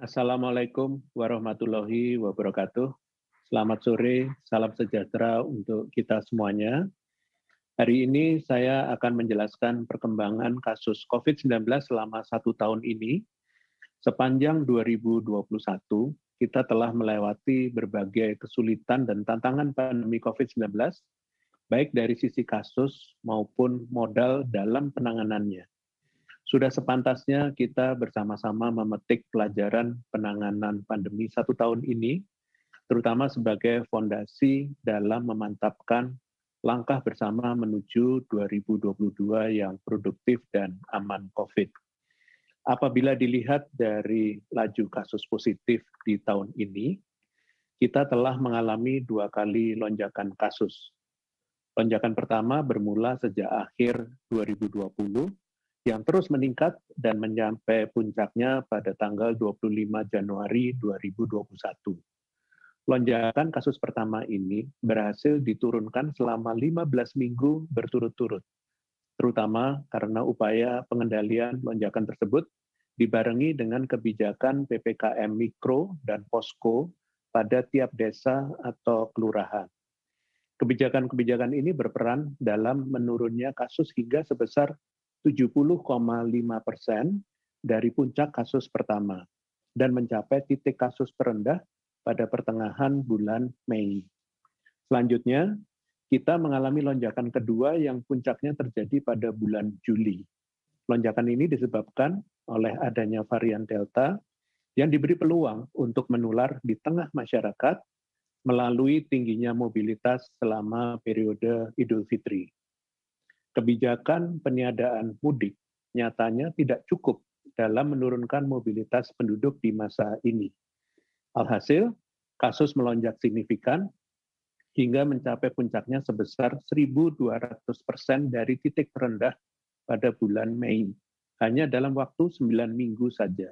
Assalamualaikum warahmatullahi wabarakatuh. Selamat sore, salam sejahtera untuk kita semuanya. Hari ini saya akan menjelaskan perkembangan kasus COVID-19 selama 1 tahun ini. Sepanjang 2021, kita telah melewati berbagai kesulitan dan tantangan pandemi COVID-19, baik dari sisi kasus maupun modal dalam penanganannya. Sudah sepantasnya kita bersama-sama memetik pelajaran penanganan pandemi 1 tahun ini, terutama sebagai fondasi dalam memantapkan langkah bersama menuju 2022 yang produktif dan aman COVID. Apabila dilihat dari laju kasus positif di tahun ini, kita telah mengalami 2 kali lonjakan kasus. Lonjakan pertama bermula sejak akhir 2020, yang terus meningkat dan mencapai puncaknya pada tanggal 25 Januari 2021. Lonjakan kasus pertama ini berhasil diturunkan selama 15 minggu berturut-turut, terutama karena upaya pengendalian lonjakan tersebut dibarengi dengan kebijakan PPKM Mikro dan Posko pada tiap desa atau kelurahan. Kebijakan-kebijakan ini berperan dalam menurunnya kasus hingga sebesar 70,5% dari puncak kasus pertama dan mencapai titik kasus terendah pada pertengahan bulan Mei. Selanjutnya, kita mengalami lonjakan kedua yang puncaknya terjadi pada bulan Juli. Lonjakan ini disebabkan oleh adanya varian Delta yang diberi peluang untuk menular di tengah masyarakat melalui tingginya mobilitas selama periode Idul Fitri. Kebijakan peniadaan mudik nyatanya tidak cukup dalam menurunkan mobilitas penduduk di masa ini. Alhasil, kasus melonjak signifikan hingga mencapai puncaknya sebesar 1.200% dari titik terendah pada bulan Mei, hanya dalam waktu 9 minggu saja.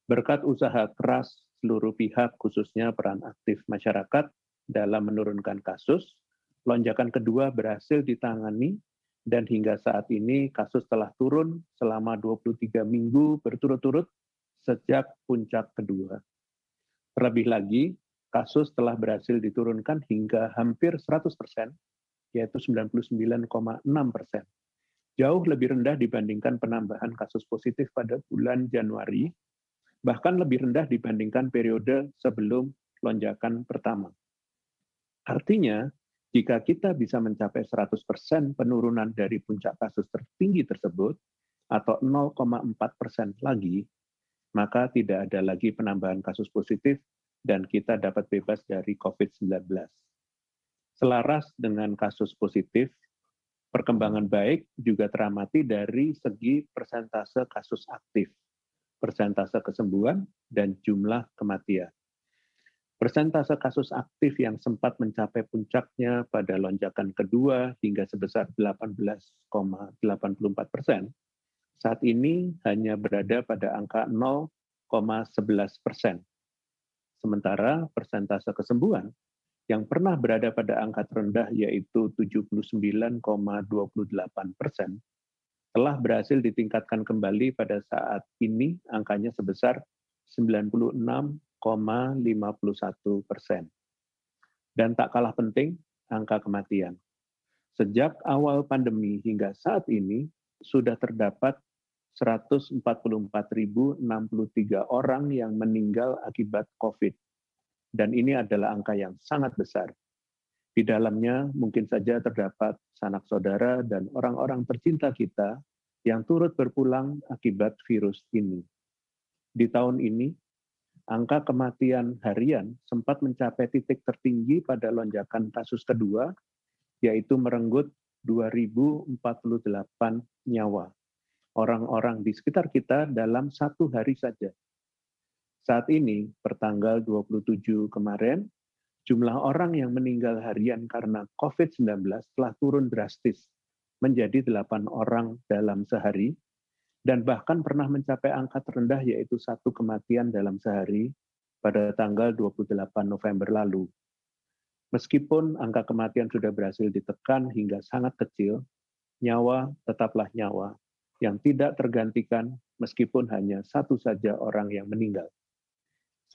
Berkat usaha keras seluruh pihak, khususnya peran aktif masyarakat dalam menurunkan kasus, lonjakan kedua berhasil ditangani dan hingga saat ini kasus telah turun selama 23 minggu berturut-turut sejak puncak kedua. Terlebih lagi, kasus telah berhasil diturunkan hingga hampir 100%, yaitu 99,6%. Jauh lebih rendah dibandingkan penambahan kasus positif pada bulan Januari, bahkan lebih rendah dibandingkan periode sebelum lonjakan pertama. Artinya, jika kita bisa mencapai 100% penurunan dari puncak kasus tertinggi tersebut, atau 0,4% lagi, maka tidak ada lagi penambahan kasus positif dan kita dapat bebas dari COVID-19. Selaras dengan kasus positif, perkembangan baik juga teramati dari segi persentase kasus aktif, persentase kesembuhan, dan jumlah kematian. Persentase kasus aktif yang sempat mencapai puncaknya pada lonjakan kedua hingga sebesar 18,84%, saat ini hanya berada pada angka 0,11%. Sementara persentase kesembuhan yang pernah berada pada angka terendah yaitu 79,28%, telah berhasil ditingkatkan kembali pada saat ini angkanya sebesar 96,51%. Dan tak kalah penting, angka kematian. Sejak awal pandemi hingga saat ini, sudah terdapat 144.063 orang yang meninggal akibat COVID. Dan ini adalah angka yang sangat besar. Di dalamnya mungkin saja terdapat sanak saudara dan orang-orang tercinta kita yang turut berpulang akibat virus ini. Di tahun ini, angka kematian harian sempat mencapai titik tertinggi pada lonjakan kasus kedua, yaitu merenggut 2.048 nyawa orang-orang di sekitar kita dalam 1 hari saja. Saat ini, pertanggal 27 kemarin, jumlah orang yang meninggal harian karena COVID-19 telah turun drastis menjadi 8 orang dalam sehari, dan bahkan pernah mencapai angka terendah yaitu 1 kematian dalam sehari pada tanggal 28 November lalu. Meskipun angka kematian sudah berhasil ditekan hingga sangat kecil, nyawa tetaplah nyawa yang tidak tergantikan meskipun hanya 1 saja orang yang meninggal.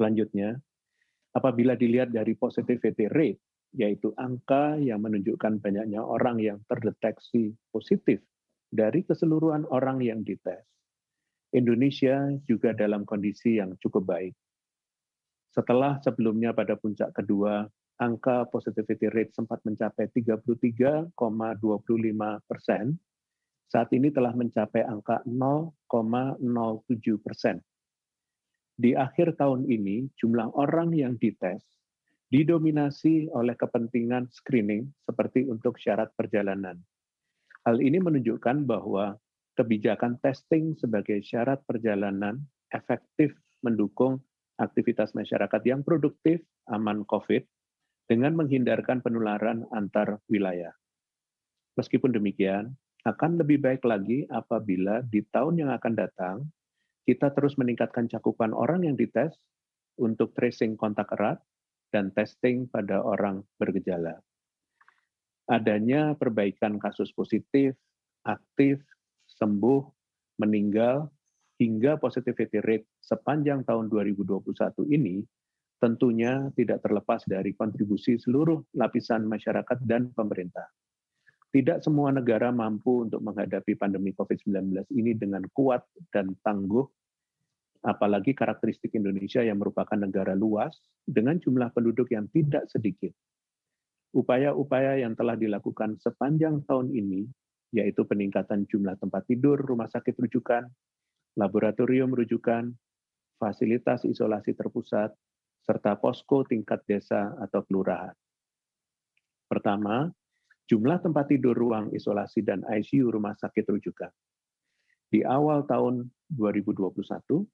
Selanjutnya, apabila dilihat dari positivity rate, yaitu angka yang menunjukkan banyaknya orang yang terdeteksi positif dari keseluruhan orang yang dites, Indonesia juga dalam kondisi yang cukup baik. Setelah sebelumnya pada puncak kedua, angka positivity rate sempat mencapai 33,25%, saat ini telah mencapai angka 0,07%. Di akhir tahun ini, jumlah orang yang dites didominasi oleh kepentingan screening seperti untuk syarat perjalanan. Hal ini menunjukkan bahwa kebijakan testing sebagai syarat perjalanan efektif mendukung aktivitas masyarakat yang produktif, aman COVID, dengan menghindarkan penularan antar wilayah. Meskipun demikian, akan lebih baik lagi apabila di tahun yang akan datang, kita terus meningkatkan cakupan orang yang dites untuk tracing kontak erat dan testing pada orang bergejala. Adanya perbaikan kasus positif, aktif, sembuh, meninggal, hingga positivity rate sepanjang tahun 2021 ini tentunya tidak terlepas dari kontribusi seluruh lapisan masyarakat dan pemerintah. Tidak semua negara mampu untuk menghadapi pandemi COVID-19 ini dengan kuat dan tangguh, apalagi karakteristik Indonesia yang merupakan negara luas dengan jumlah penduduk yang tidak sedikit. Upaya-upaya yang telah dilakukan sepanjang tahun ini, yaitu peningkatan jumlah tempat tidur rumah sakit rujukan, laboratorium rujukan, fasilitas isolasi terpusat, serta posko tingkat desa atau kelurahan. Pertama, jumlah tempat tidur ruang isolasi dan ICU rumah sakit rujukan. Di awal tahun 2021,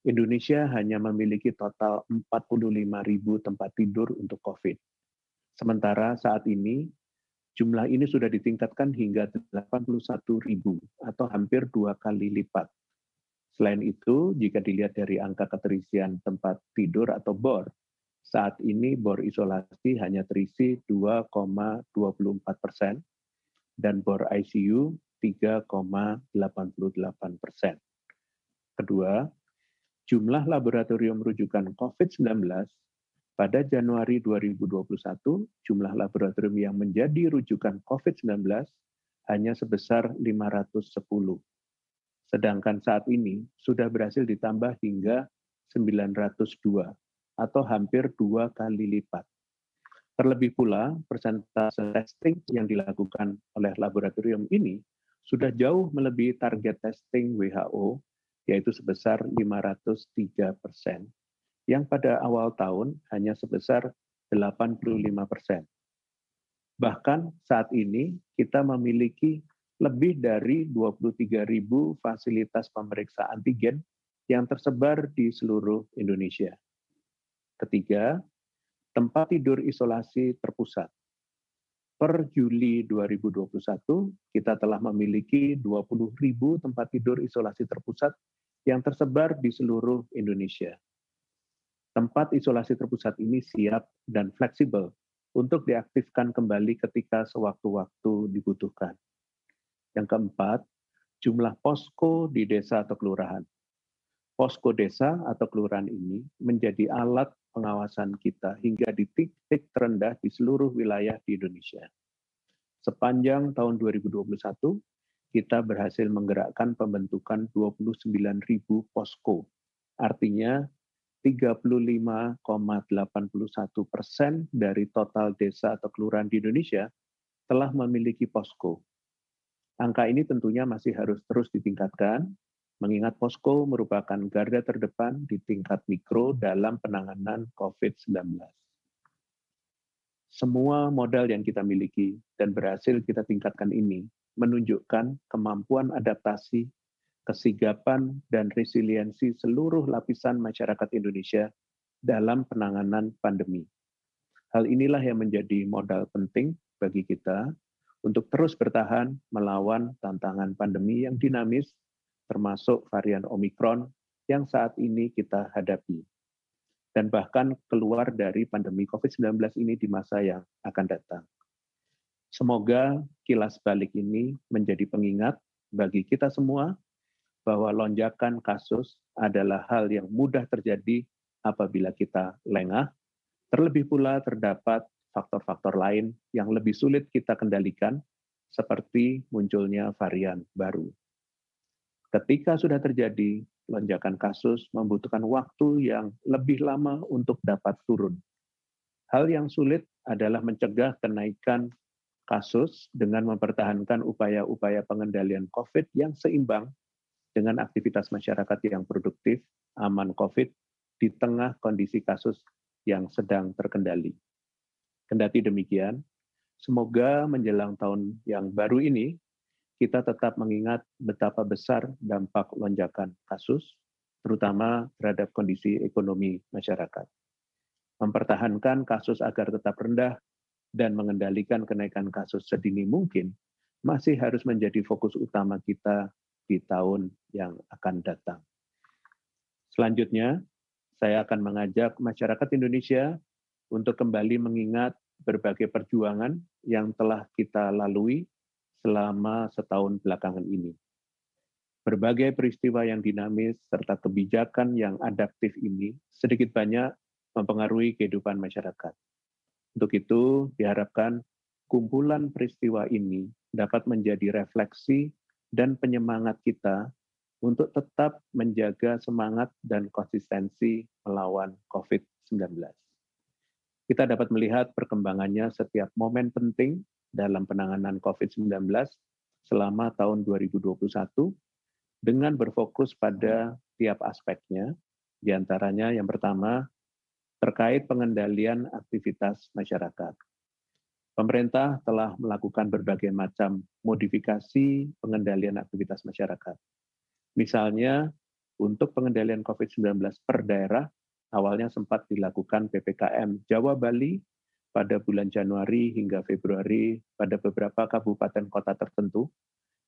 Indonesia hanya memiliki total 45.000 tempat tidur untuk COVID. Sementara saat ini, jumlah ini sudah ditingkatkan hingga 81.000 atau hampir 2 kali lipat. Selain itu, jika dilihat dari angka keterisian tempat tidur atau BOR, saat ini BOR isolasi hanya terisi 2,24% dan BOR ICU 3,88%. Kedua, jumlah laboratorium rujukan COVID-19 pada Januari 2021, jumlah laboratorium yang menjadi rujukan COVID-19 hanya sebesar 510. Sedangkan saat ini sudah berhasil ditambah hingga 902 atau hampir 2 kali lipat. Terlebih pula, persentase testing yang dilakukan oleh laboratorium ini sudah jauh melebihi target testing WHO, yaitu sebesar 503%, yang pada awal tahun hanya sebesar 85%. Bahkan saat ini kita memiliki lebih dari 23.000 fasilitas pemeriksa antigen yang tersebar di seluruh Indonesia. Ketiga, tempat tidur isolasi terpusat. Per Juli 2021, kita telah memiliki 20.000 tempat tidur isolasi terpusat yang tersebar di seluruh Indonesia. Tempat isolasi terpusat ini siap dan fleksibel untuk diaktifkan kembali ketika sewaktu-waktu dibutuhkan. Yang keempat, jumlah posko di desa atau kelurahan. Posko desa atau kelurahan ini menjadi alat pengawasan kita hingga di titik terendah di seluruh wilayah di Indonesia. Sepanjang tahun 2021, kita berhasil menggerakkan pembentukan 29.000 posko. Artinya 35,81% dari total desa atau kelurahan di Indonesia telah memiliki posko. Angka ini tentunya masih harus terus ditingkatkan, mengingat posko merupakan garda terdepan di tingkat mikro dalam penanganan COVID-19. Semua modal yang kita miliki dan berhasil kita tingkatkan ini menunjukkan kemampuan adaptasi, kesigapan, dan resiliensi seluruh lapisan masyarakat Indonesia dalam penanganan pandemi. Hal inilah yang menjadi modal penting bagi kita untuk terus bertahan melawan tantangan pandemi yang dinamis, termasuk varian Omikron yang saat ini kita hadapi, dan bahkan keluar dari pandemi COVID-19 ini di masa yang akan datang. Semoga kilas balik ini menjadi pengingat bagi kita semua bahwa lonjakan kasus adalah hal yang mudah terjadi apabila kita lengah. Terlebih pula terdapat faktor-faktor lain yang lebih sulit kita kendalikan, seperti munculnya varian baru. Ketika sudah terjadi, lonjakan kasus membutuhkan waktu yang lebih lama untuk dapat turun. Hal yang sulit adalah mencegah kenaikan kasus dengan mempertahankan upaya-upaya pengendalian COVID yang seimbang dengan aktivitas masyarakat yang produktif, aman COVID, di tengah kondisi kasus yang sedang terkendali. Kendati demikian, semoga menjelang tahun yang baru ini, kita tetap mengingat betapa besar dampak lonjakan kasus, terutama terhadap kondisi ekonomi masyarakat. Mempertahankan kasus agar tetap rendah dan mengendalikan kenaikan kasus sedini mungkin masih harus menjadi fokus utama kita di tahun yang akan datang. Selanjutnya, saya akan mengajak masyarakat Indonesia untuk kembali mengingat berbagai perjuangan yang telah kita lalui selama setahun belakangan ini. Berbagai peristiwa yang dinamis serta kebijakan yang adaptif ini sedikit banyak mempengaruhi kehidupan masyarakat. Untuk itu, diharapkan kumpulan peristiwa ini dapat menjadi refleksi dan penyemangat kita untuk tetap menjaga semangat dan konsistensi melawan COVID-19. Kita dapat melihat perkembangannya setiap momen penting dalam penanganan COVID-19 selama tahun 2021 dengan berfokus pada tiap aspeknya, di antaranya yang pertama, terkait pengendalian aktivitas masyarakat. Pemerintah telah melakukan berbagai macam modifikasi pengendalian aktivitas masyarakat. Misalnya, untuk pengendalian COVID-19 per daerah, awalnya sempat dilakukan PPKM Jawa Bali pada bulan Januari hingga Februari pada beberapa kabupaten kota tertentu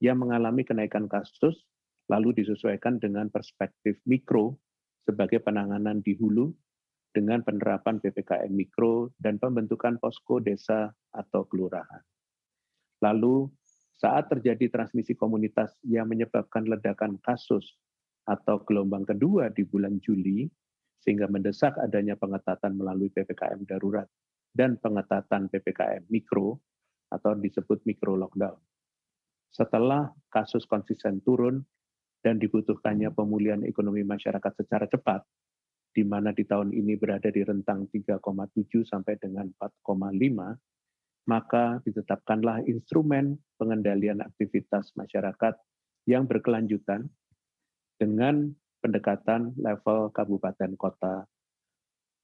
yang mengalami kenaikan kasus, lalu disesuaikan dengan perspektif mikro sebagai penanganan di hulu dengan penerapan PPKM mikro dan pembentukan posko desa atau kelurahan. Lalu, saat terjadi transmisi komunitas yang menyebabkan ledakan kasus atau gelombang kedua di bulan Juli, sehingga mendesak adanya pengetatan melalui PPKM darurat dan pengetatan PPKM mikro atau disebut mikro lockdown. Setelah kasus konsisten turun dan dibutuhkannya pemulihan ekonomi masyarakat secara cepat, di mana di tahun ini berada di rentang 3,7 sampai dengan 4,5, maka ditetapkanlah instrumen pengendalian aktivitas masyarakat yang berkelanjutan dengan pendekatan level kabupaten kota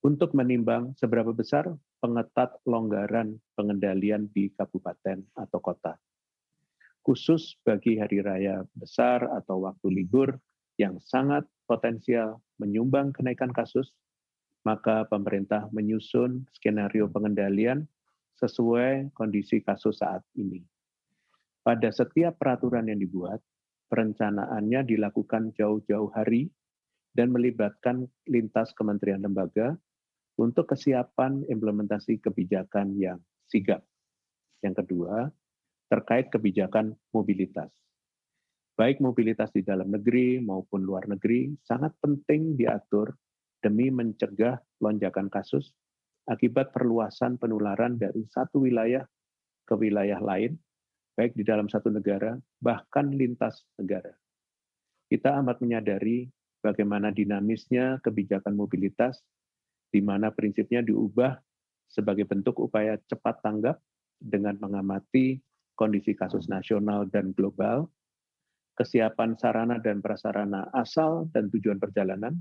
untuk menimbang seberapa besar pengetat longgaran pengendalian di kabupaten atau kota. Khusus bagi hari raya besar atau waktu libur yang sangat potensial menyumbang kenaikan kasus, maka pemerintah menyusun skenario pengendalian sesuai kondisi kasus saat ini. Pada setiap peraturan yang dibuat, perencanaannya dilakukan jauh-jauh hari dan melibatkan lintas kementerian lembaga untuk kesiapan implementasi kebijakan yang sigap. Yang kedua, terkait kebijakan mobilitas. Baik mobilitas di dalam negeri maupun luar negeri sangat penting diatur demi mencegah lonjakan kasus akibat perluasan penularan dari satu wilayah ke wilayah lain, baik di dalam satu negara, bahkan lintas negara. Kita amat menyadari bagaimana dinamisnya kebijakan mobilitas, di mana prinsipnya diubah sebagai bentuk upaya cepat tanggap dengan mengamati kondisi kasus nasional dan global, kesiapan sarana dan prasarana asal dan tujuan perjalanan,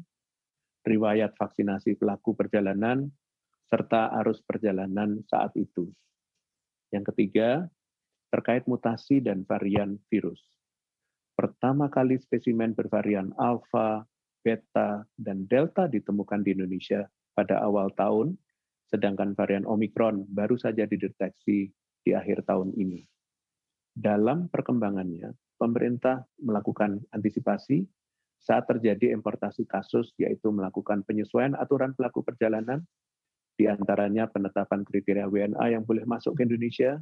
riwayat vaksinasi pelaku perjalanan, serta arus perjalanan saat itu. Yang ketiga, terkait mutasi dan varian virus. Pertama kali spesimen bervarian alfa, beta, dan delta ditemukan di Indonesia pada awal tahun, sedangkan varian Omikron baru saja dideteksi di akhir tahun ini. Dalam perkembangannya, pemerintah melakukan antisipasi saat terjadi importasi kasus, yaitu melakukan penyesuaian aturan pelaku perjalanan, di antaranya penetapan kriteria WNA yang boleh masuk ke Indonesia,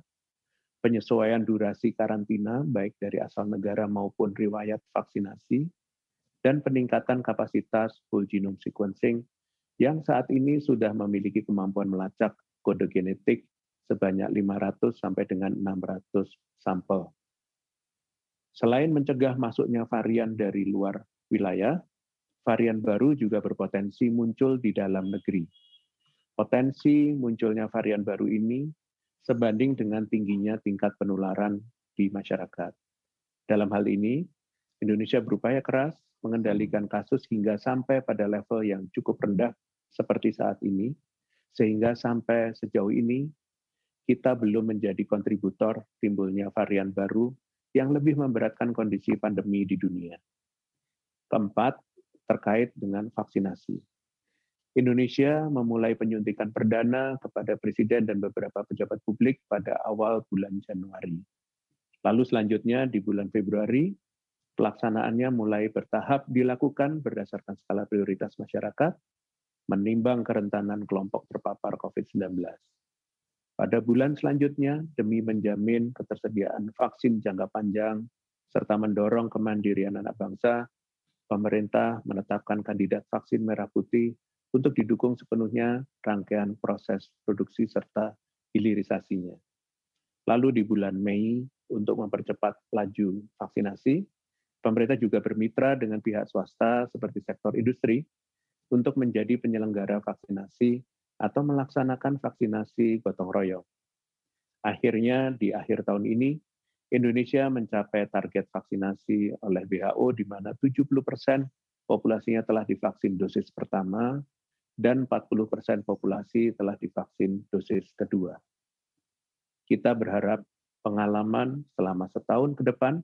penyesuaian durasi karantina baik dari asal negara maupun riwayat vaksinasi, dan peningkatan kapasitas whole genome sequencing yang saat ini sudah memiliki kemampuan melacak kode genetik sebanyak 500 sampai dengan 600 sampel. Selain mencegah masuknya varian dari luar wilayah, varian baru juga berpotensi muncul di dalam negeri. Potensi munculnya varian baru ini sebanding dengan tingginya tingkat penularan di masyarakat. Dalam hal ini, Indonesia berupaya keras mengendalikan kasus hingga sampai pada level yang cukup rendah seperti saat ini, sehingga sampai sejauh ini kita belum menjadi kontributor timbulnya varian baru yang lebih memberatkan kondisi pandemi di dunia. Keempat, terkait dengan vaksinasi. Indonesia memulai penyuntikan perdana kepada Presiden dan beberapa pejabat publik pada awal bulan Januari. Lalu selanjutnya di bulan Februari, pelaksanaannya mulai bertahap dilakukan berdasarkan skala prioritas masyarakat, menimbang kerentanan kelompok terpapar COVID-19. Pada bulan selanjutnya, demi menjamin ketersediaan vaksin jangka panjang, serta mendorong kemandirian anak bangsa, pemerintah menetapkan kandidat vaksin merah putih untuk didukung sepenuhnya rangkaian proses produksi serta hilirisasinya. Lalu di bulan Mei, untuk mempercepat laju vaksinasi, pemerintah juga bermitra dengan pihak swasta seperti sektor industri untuk menjadi penyelenggara vaksinasi atau melaksanakan vaksinasi gotong royong. Akhirnya di akhir tahun ini, Indonesia mencapai target vaksinasi oleh WHO di mana 70% populasinya telah divaksin dosis pertama dan 40% populasi telah divaksin dosis kedua. Kita berharap pengalaman selama setahun ke depan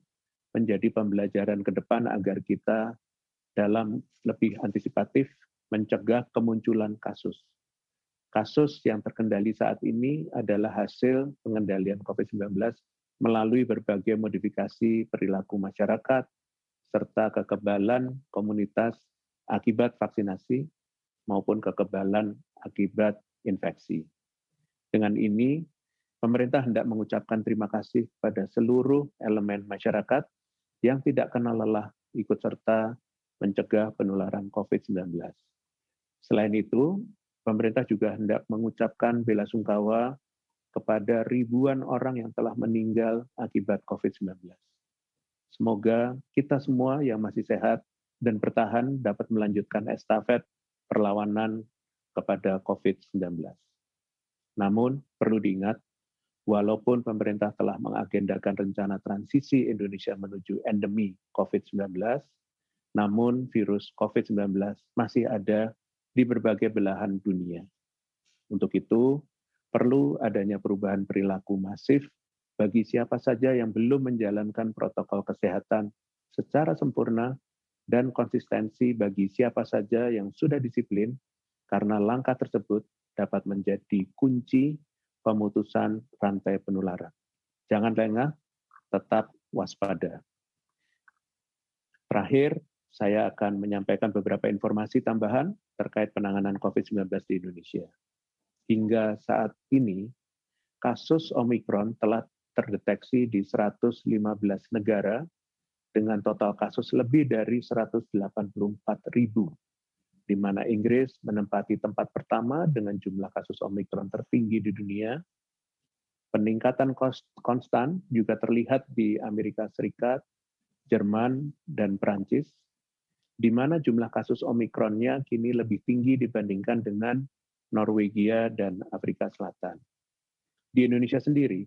menjadi pembelajaran ke depan agar kita dalam lebih antisipatif mencegah kemunculan kasus. Kasus yang terkendali saat ini adalah hasil pengendalian COVID-19 melalui berbagai modifikasi perilaku masyarakat serta kekebalan komunitas akibat vaksinasi maupun kekebalan akibat infeksi. Dengan ini, pemerintah hendak mengucapkan terima kasih pada seluruh elemen masyarakat yang tidak kenal lelah ikut serta mencegah penularan COVID-19. Selain itu, pemerintah juga hendak mengucapkan bela sungkawa kepada ribuan orang yang telah meninggal akibat COVID-19. Semoga kita semua yang masih sehat dan bertahan dapat melanjutkan estafet perlawanan kepada COVID-19. Namun, perlu diingat, walaupun pemerintah telah mengagendakan rencana transisi Indonesia menuju endemi COVID-19, namun virus COVID-19 masih ada di berbagai belahan dunia. Untuk itu, perlu adanya perubahan perilaku masif bagi siapa saja yang belum menjalankan protokol kesehatan secara sempurna dan konsistensi bagi siapa saja yang sudah disiplin, karena langkah tersebut dapat menjadi kunci pemutusan rantai penularan. Jangan lengah, tetap waspada. Terakhir, saya akan menyampaikan beberapa informasi tambahan terkait penanganan COVID-19 di Indonesia. Hingga saat ini, kasus Omikron telah terdeteksi di 115 negara dengan total kasus lebih dari 184.000, di mana Inggris menempati tempat pertama dengan jumlah kasus Omikron tertinggi di dunia. Peningkatan konstan juga terlihat di Amerika Serikat, Jerman, dan Prancis, di mana jumlah kasus Omikronnya kini lebih tinggi dibandingkan dengan Norwegia dan Afrika Selatan. Di Indonesia sendiri,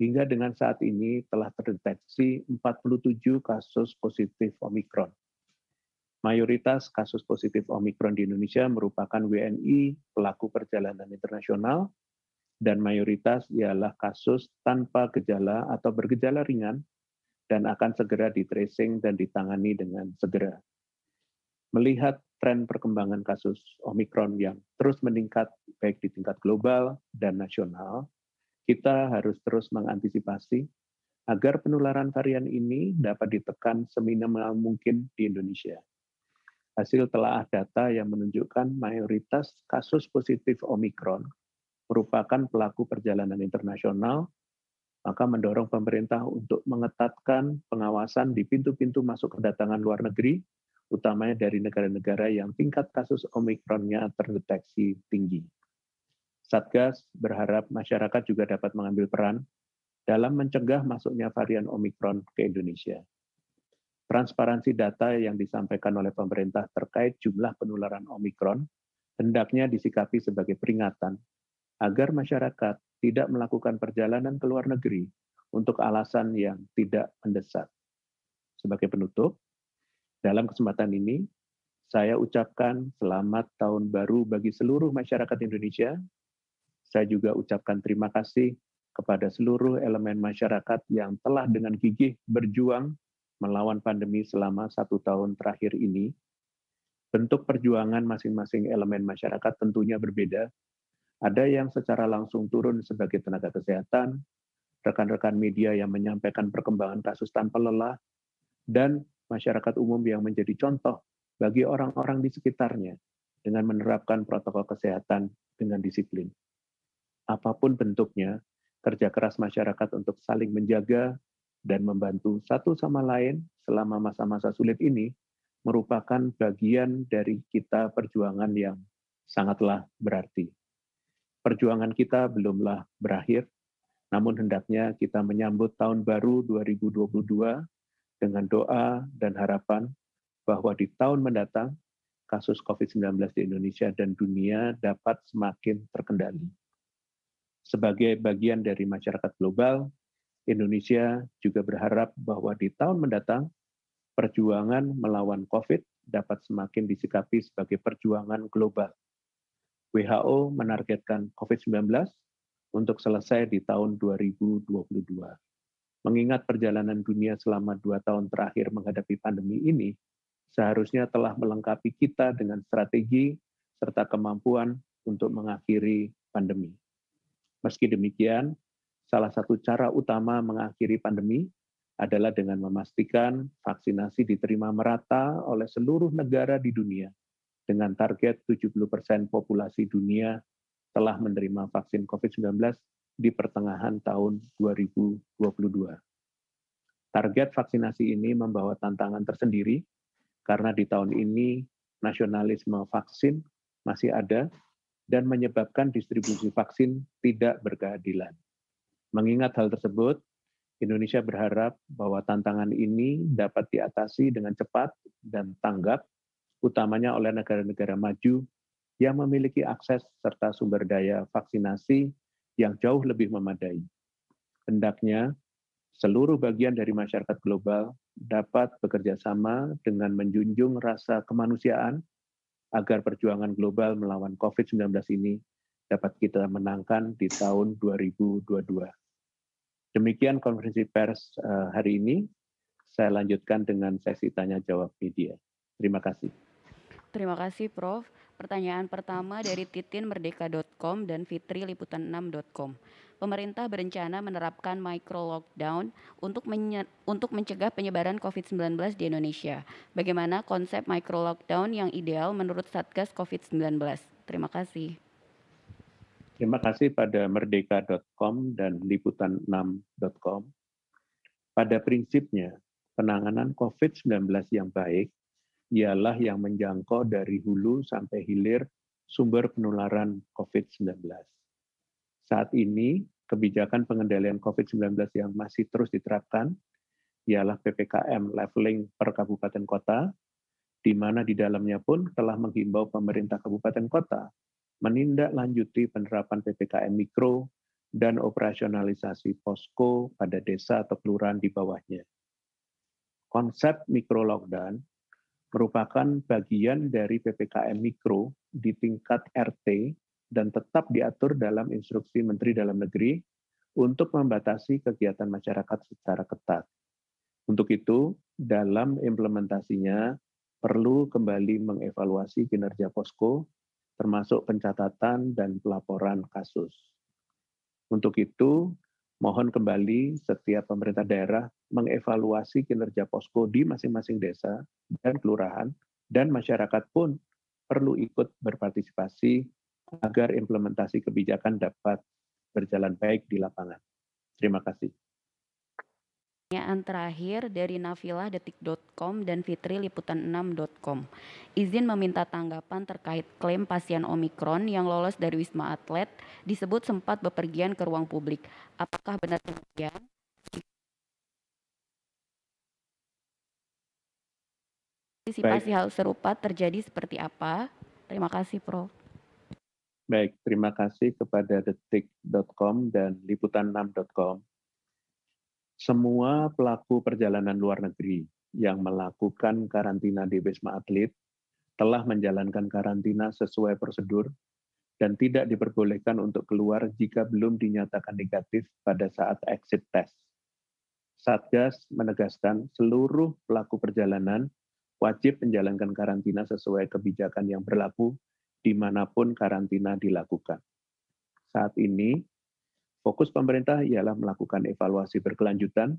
hingga dengan saat ini telah terdeteksi 47 kasus positif Omikron. Mayoritas kasus positif Omikron di Indonesia merupakan WNI pelaku perjalanan internasional, dan mayoritas ialah kasus tanpa gejala atau bergejala ringan dan akan segera di-tracing dan ditangani dengan segera. Melihat tren perkembangan kasus Omikron yang terus meningkat baik di tingkat global dan nasional, kita harus terus mengantisipasi agar penularan varian ini dapat ditekan seminimal mungkin di Indonesia. Hasil telaah data yang menunjukkan mayoritas kasus positif Omikron merupakan pelaku perjalanan internasional, maka mendorong pemerintah untuk mengetatkan pengawasan di pintu-pintu masuk kedatangan luar negeri utamanya dari negara-negara yang tingkat kasus Omikronnya terdeteksi tinggi. Satgas berharap masyarakat juga dapat mengambil peran dalam mencegah masuknya varian Omikron ke Indonesia. Transparansi data yang disampaikan oleh pemerintah terkait jumlah penularan Omikron hendaknya disikapi sebagai peringatan agar masyarakat tidak melakukan perjalanan ke luar negeri untuk alasan yang tidak mendesak. Sebagai penutup, dalam kesempatan ini, saya ucapkan selamat tahun baru bagi seluruh masyarakat Indonesia. Saya juga ucapkan terima kasih kepada seluruh elemen masyarakat yang telah dengan gigih berjuang melawan pandemi selama 1 tahun terakhir ini. Bentuk perjuangan masing-masing elemen masyarakat tentunya berbeda. Ada yang secara langsung turun sebagai tenaga kesehatan, rekan-rekan media yang menyampaikan perkembangan kasus tanpa lelah, dan masyarakat umum yang menjadi contoh bagi orang-orang di sekitarnya dengan menerapkan protokol kesehatan dengan disiplin. Apapun bentuknya, kerja keras masyarakat untuk saling menjaga dan membantu satu sama lain selama masa-masa sulit ini merupakan bagian dari kita perjuangan yang sangatlah berarti. Perjuangan kita belumlah berakhir, namun hendaknya kita menyambut tahun baru 2022 dengan doa dan harapan bahwa di tahun mendatang kasus COVID-19 di Indonesia dan dunia dapat semakin terkendali. Sebagai bagian dari masyarakat global, Indonesia juga berharap bahwa di tahun mendatang, perjuangan melawan COVID dapat semakin disikapi sebagai perjuangan global. WHO menargetkan COVID-19 untuk selesai di tahun 2022. Mengingat perjalanan dunia selama 2 tahun terakhir menghadapi pandemi ini, seharusnya telah melengkapi kita dengan strategi serta kemampuan untuk mengakhiri pandemi. Meski demikian, salah satu cara utama mengakhiri pandemi adalah dengan memastikan vaksinasi diterima merata oleh seluruh negara di dunia dengan target 70% populasi dunia telah menerima vaksin COVID-19 di pertengahan tahun 2022. Target vaksinasi ini membawa tantangan tersendiri karena di tahun ini nasionalisme vaksin masih ada dan menyebabkan distribusi vaksin tidak berkeadilan. Mengingat hal tersebut, Indonesia berharap bahwa tantangan ini dapat diatasi dengan cepat dan tanggap, utamanya oleh negara-negara maju yang memiliki akses serta sumber daya vaksinasi yang jauh lebih memadai. Hendaknya, seluruh bagian dari masyarakat global dapat bekerja sama dengan menjunjung rasa kemanusiaan agar perjuangan global melawan COVID-19 ini dapat kita menangkan di tahun 2022. Demikian konferensi pers hari ini. Saya lanjutkan dengan sesi tanya-jawab media. Terima kasih. Terima kasih, Prof. Pertanyaan pertama dari titinmerdeka.com dan fitriliputan6.com. Pemerintah berencana menerapkan micro-lockdown untuk mencegah penyebaran COVID-19 di Indonesia. Bagaimana konsep micro-lockdown yang ideal menurut Satgas COVID-19? Terima kasih. Terima kasih pada merdeka.com dan liputan6.com. Pada prinsipnya, penanganan COVID-19 yang baik ialah yang menjangkau dari hulu sampai hilir sumber penularan COVID-19. Saat ini, kebijakan pengendalian COVID-19 yang masih terus diterapkan ialah PPKM leveling per kabupaten kota, di mana di dalamnya pun telah menghimbau pemerintah kabupaten kota menindaklanjuti penerapan PPKM mikro dan operasionalisasi posko pada desa atau kelurahan di bawahnya. Konsep mikro lockdown merupakan bagian dari PPKM mikro di tingkat RT dan tetap diatur dalam instruksi Menteri Dalam Negeri untuk membatasi kegiatan masyarakat secara ketat. Untuk itu, dalam implementasinya perlu kembali mengevaluasi kinerja posko, termasuk pencatatan dan pelaporan kasus. Untuk itu, mohon kembali setiap pemerintah daerah mengevaluasi kinerja posko di masing-masing desa dan kelurahan, dan masyarakat pun perlu ikut berpartisipasi agar implementasi kebijakan dapat berjalan baik di lapangan. Terima kasih. Pertanyaan terakhir dari Nafilah Detik.com dan Fitri Liputan6.com. Izin meminta tanggapan terkait klaim pasien Omikron yang lolos dari Wisma Atlet disebut sempat bepergian ke ruang publik. Apakah benar demikian? Antisipasi hal serupa terjadi seperti apa? Terima kasih, Prof. Baik, terima kasih kepada detik.com dan liputan6.com. Semua pelaku perjalanan luar negeri yang melakukan karantina di Wisma Atlet telah menjalankan karantina sesuai prosedur dan tidak diperbolehkan untuk keluar jika belum dinyatakan negatif pada saat exit test. Satgas menegaskan seluruh pelaku perjalanan wajib menjalankan karantina sesuai kebijakan yang berlaku dimanapun karantina dilakukan. Saat ini, fokus pemerintah ialah melakukan evaluasi berkelanjutan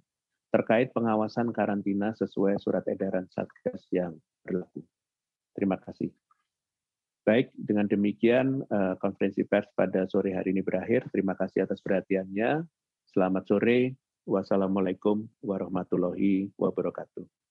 terkait pengawasan karantina sesuai surat edaran Satgas yang berlaku. Terima kasih. Baik, dengan demikian konferensi pers pada sore hari ini berakhir. Terima kasih atas perhatiannya. Selamat sore. Wassalamualaikum warahmatullahi wabarakatuh.